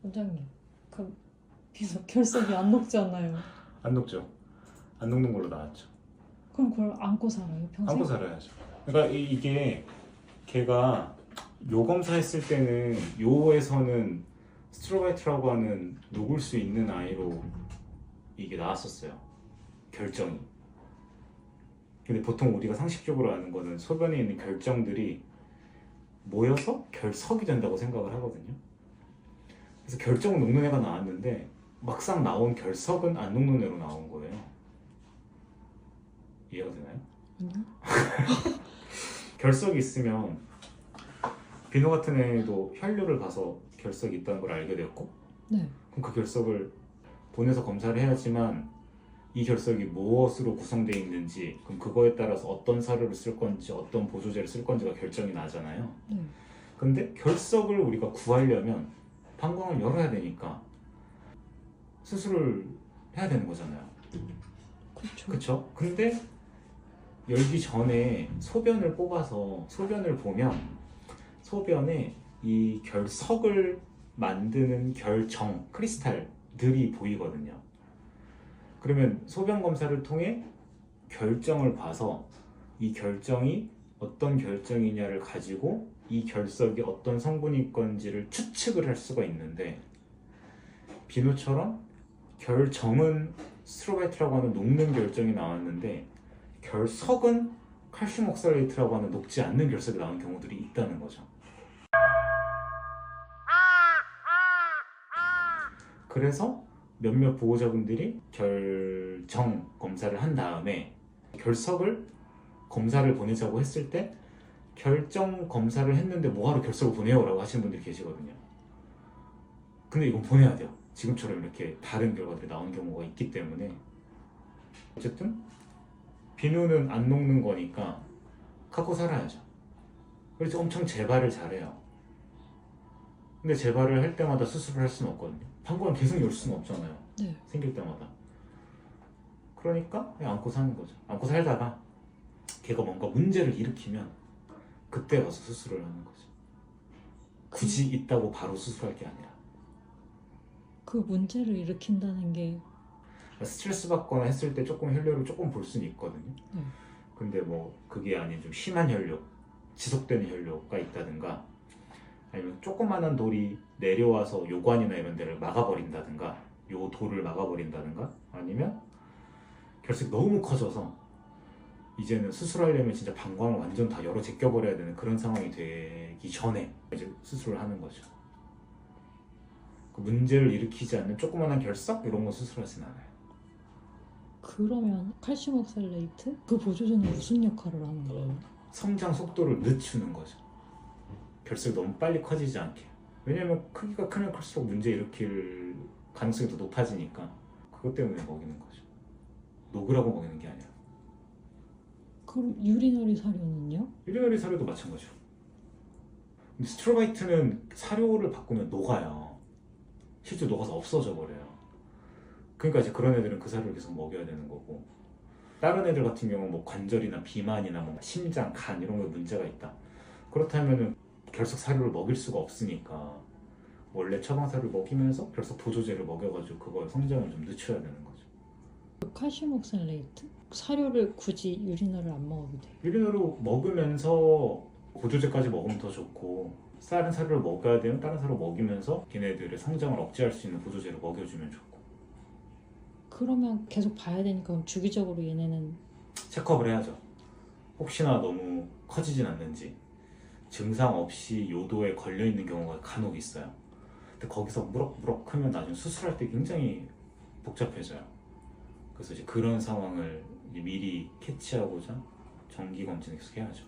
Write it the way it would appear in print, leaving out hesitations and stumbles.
원장님, 그 결석이 안 녹잖아요. 안 녹죠. 안 녹는 걸로 나왔죠. 그럼 그걸 안고 살아요, 평생? 안고 살아야죠. 그러니까 이게 걔가 요 검사했을 때는 요에서는 스트로바이트라고 하는 녹을 수 있는 아이로 이게 나왔었어요. 결정이. 근데 보통 우리가 상식적으로 아는 거는 소변에 있는 결정들이 모여서 결석이 된다고 생각을 하거든요. 그래서 결정은 녹는 애가 나왔는데 막상 나온 결석은 안 녹는 애로 나온 거예요. 이해가 되나요? 아니요. 결석이 있으면 비누 같은 애도 혈류를 봐서 결석이 있다는 걸 알게 됐고, 네. 그럼 그 결석을 보내서 검사를 해야지만 이 결석이 무엇으로 구성되어 있는지, 그럼 그거에 따라서 어떤 사료를 쓸 건지 어떤 보조제를 쓸 건지가 결정이 나잖아요. 네. 근데 결석을 우리가 구하려면 방광을 열어야 되니까 수술을 해야 되는 거잖아요. 그렇죠. 그쵸? 근데 열기 전에 소변을 뽑아서 소변을 보면 소변에 이 결석을 만드는 결정, 크리스탈들이 보이거든요. 그러면 소변 검사를 통해 결정을 봐서 이 결정이 어떤 결정이냐를 가지고 이 결석이 어떤 성분일 건지를 추측을 할 수가 있는데, 비누처럼 결정은 스트로바이트라고 하는 녹는 결정이 나왔는데 결석은 칼슘 옥살레이트라고 하는 녹지 않는 결석이 나온 경우들이 있다는 거죠. 그래서 몇몇 보호자분들이 결정 검사를 한 다음에 결석을 검사를 보내자고 했을 때 결정 검사를 했는데 뭐하러 결석을 보내요? 라고 하시는 분들이 계시거든요. 근데 이건 보내야 돼요. 지금처럼 이렇게 다른 결과들이 나온 경우가 있기 때문에. 어쨌든 비누는 안 녹는 거니까 갖고 살아야죠. 그래서 엄청 재발을 잘해요. 근데 재발을 할 때마다 수술을 할 수는 없거든요. 방광을 계속 열 수는 없잖아요. 네. 생길 때마다. 그러니까 그냥 안고 사는 거죠. 안고 살다가 걔가 뭔가 문제를 일으키면 그때 가서 수술을 하는 거죠. 굳이 있다고 바로 수술할 게 아니라. 그 문제를 일으킨다는 게 스트레스 받거나 했을 때 조금 혈류를 조금 볼 수는 있거든요. 네. 근데 뭐 그게 아닌 좀 심한 혈류, 지속되는 혈류가 있다든가, 아니면 조그만한 돌이 내려와서 요관이나 이런 데를 막아버린다든가, 요 돌을 막아버린다든가, 아니면 결석이 너무 커져서 이제는 수술하려면 진짜 방광을 완전 다 열어 제껴버려야 되는 그런 상황이 되기 전에 이제 수술을 하는 거죠. 그 문제를 일으키지 않는 조그만한 결석 이런 거 수술하진 않아요. 그러면 칼슘 옥살레이트? 그 보조제는 무슨 역할을 하는 거예요? 성장 속도를 늦추는 거죠. 결석이 너무 빨리 커지지 않게. 왜냐면 크기가 크면 클수록 문제 일으킬 가능성이 더 높아지니까 그것 때문에 먹이는 거죠. 녹으라고 먹이는 게 아니라. 그럼 유리너리 사료는요? 유리너리 사료도 마찬가지죠. 근데 스트로바이트는 사료를 바꾸면 녹아요. 실제 녹아서 없어져 버려요. 그러니까 이제 그런 애들은 그 사료를 계속 먹여야 되는 거고, 다른 애들 같은 경우는 뭐 관절이나 비만이나 뭐 심장, 간 이런 거에 문제가 있다. 그렇다면은 결석 사료를 먹일 수가 없으니까 원래 처방 사료를 먹이면서 결석 보조제를 먹여가지고 그거 성장을 좀 늦춰야 되는 거죠. 그 칼슘 옥살레이트? 사료를 굳이 유리너를 안 먹어도 돼요? 유리너로 먹으면서 보조제까지 먹으면 더 좋고, 다른 사료를 먹어야 되면 다른 사료 먹이면서 걔네들의 성장을 억제할 수 있는 보조제를 먹여주면 좋고. 그러면 계속 봐야 되니까 그럼 주기적으로 얘네는 체크업을 해야죠. 혹시나 너무 커지진 않는지. 증상 없이 요도에 걸려있는 경우가 간혹 있어요. 근데 거기서 무럭무럭 크면 나중에 수술할 때 굉장히 복잡해져요. 그래서 이제 그런 상황을 이제 미리 캐치하고자 정기검진을 계속 해야죠.